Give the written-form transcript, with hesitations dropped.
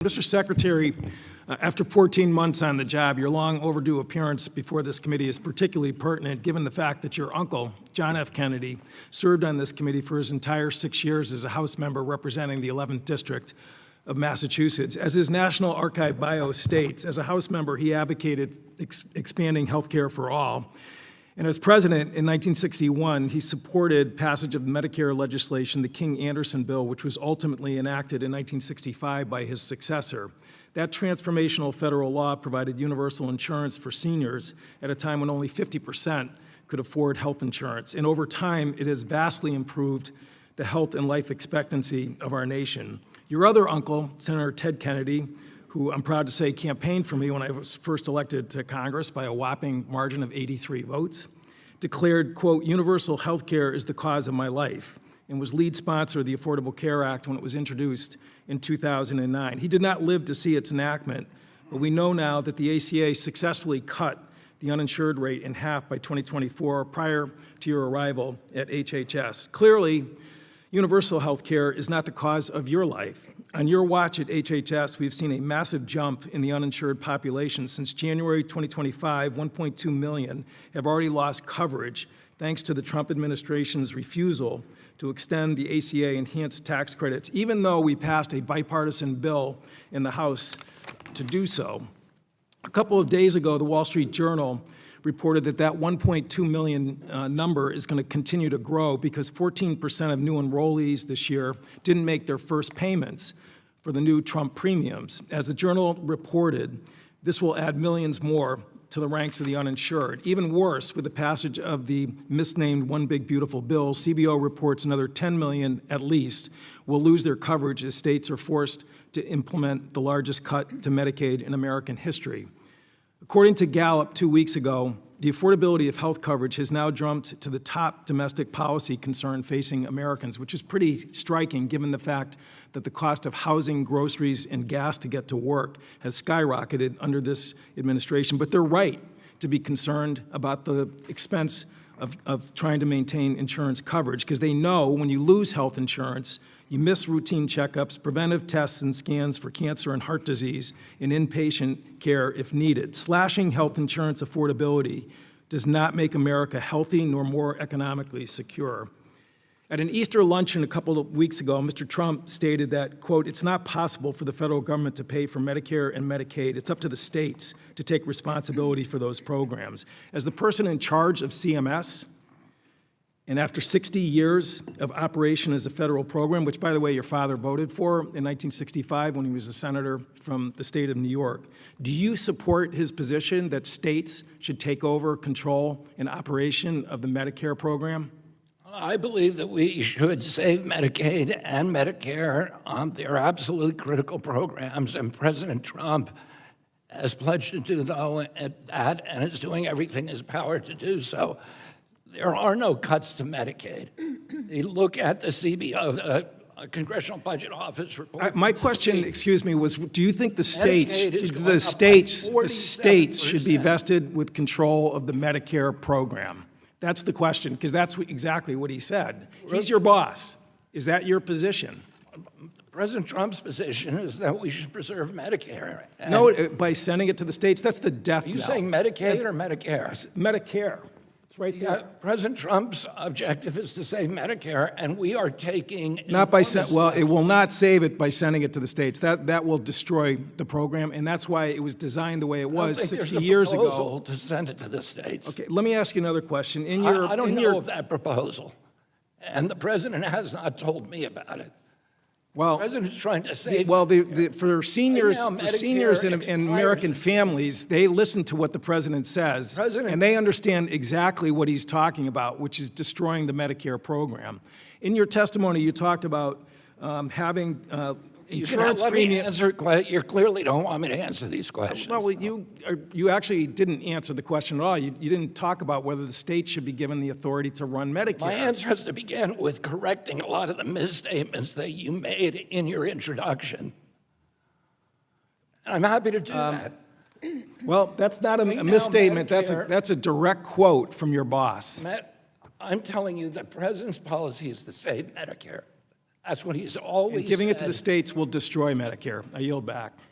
Mr. Secretary, after 14 months on the job, your long overdue appearance before this committee is particularly pertinent given the fact that your uncle, John F. Kennedy, served on this committee for his entire 6 years as a House member representing the 11th District of Massachusetts. As his National Archive bio states, as a House member, he advocated expanding health care for all. And as president in 1961, he supported passage of Medicare legislation, the King-Anderson bill, which was ultimately enacted in 1965 by his successor. That transformational federal law provided universal insurance for seniors at a time when only 50% could afford health insurance. And over time, it has vastly improved the health and life expectancy of our nation. Your other uncle, Senator Ted Kennedy, who I'm proud to say campaigned for me when I was first elected to Congress by a whopping margin of 83 votes, declared, quote, universal health care is the cause of my life, and was lead sponsor of the Affordable Care Act when it was introduced in 2009. He did not live to see its enactment, but we know now that the ACA successfully cut the uninsured rate in half by 2024 prior to your arrival at HHS. Clearly, universal health care is not the cause of your life. On your watch at HHS, we've seen a massive jump in the uninsured population. Since January 2025, 1.2 million have already lost coverage thanks to the Trump administration's refusal to extend the ACA enhanced tax credits, even though we passed a bipartisan bill in the House to do so. A couple of days ago, the Wall Street Journal reported that 1.2 million number is going to continue to grow because 14% of new enrollees this year didn't make their first payments for the new Trump premiums. As the Journal reported, this will add millions more to the ranks of the uninsured. Even worse, with the passage of the misnamed One Big Beautiful Bill, CBO reports another 10 million at least will lose their coverage as states are forced to implement the largest cut to Medicaid in American history. According to Gallup 2 weeks ago, the affordability of health coverage has now jumped to the top domestic policy concern facing Americans, which is pretty striking given the fact that the cost of housing, groceries, and gas to get to work has skyrocketed under this administration. But they're right to be concerned about the expense of trying to maintain insurance coverage, because they know when you lose health insurance, you miss routine checkups, preventive tests and scans for cancer and heart disease, and inpatient care if needed. Slashing health insurance affordability does not make America healthy nor more economically secure. At an Easter luncheon a couple of weeks ago, Mr. Trump stated that, quote, it's not possible for the federal government to pay for Medicare and Medicaid. It's up to the states to take responsibility for those programs. As the person in charge of CMS, and after 60 years of operation as a federal program, which, by the way, your father voted for in 1965 when he was a senator from the state of New York, do you support his position that states should take over control and operation of the Medicare program? I believe that we should save Medicaid and Medicare. They're absolutely critical programs, and President Trump has pledged to do that and is doing everything in his power to do so. There are no cuts to Medicaid. You look at the CBO, the Congressional Budget Office report. My question, excuse me, was: do you think the states should be vested with control of the Medicare program? That's the question, because that's exactly what he said. He's your boss. Is that your position? President Trump's position is that we should preserve Medicare. No, by sending it to the states, that's the death knell. Are you saying Medicaid or Medicare? Medicare. It's right there. Yeah, President Trump's objective is to save Medicare, and we are taking... Not by well, it will not save it by sending it to the states. That will destroy the program, and that's why it was designed the way it was 60 years ago. I don't think there's a proposal to send it to the states. Okay, let me ask you another question. I don't know of that proposal, and the president has not told me about it. Well, the president's trying to save. For seniors, and American families, they listen to what the president says, and they understand exactly what he's talking about, which is destroying the Medicare program. In your testimony, you talked about having insurance premiums. You clearly don't want me to answer these questions. Well, you actually didn't answer the question at all. You didn't talk about whether the state should be given the authority to run Medicare. My answer has to begin with correcting a lot of the misstatements that you made in your introduction. And I'm happy to do that. Well, that's not a misstatement. That's a direct quote from your boss. I'm telling you the president's policy is to save Medicare. That's what he's always And giving it to the said. states will destroy Medicare. I yield back.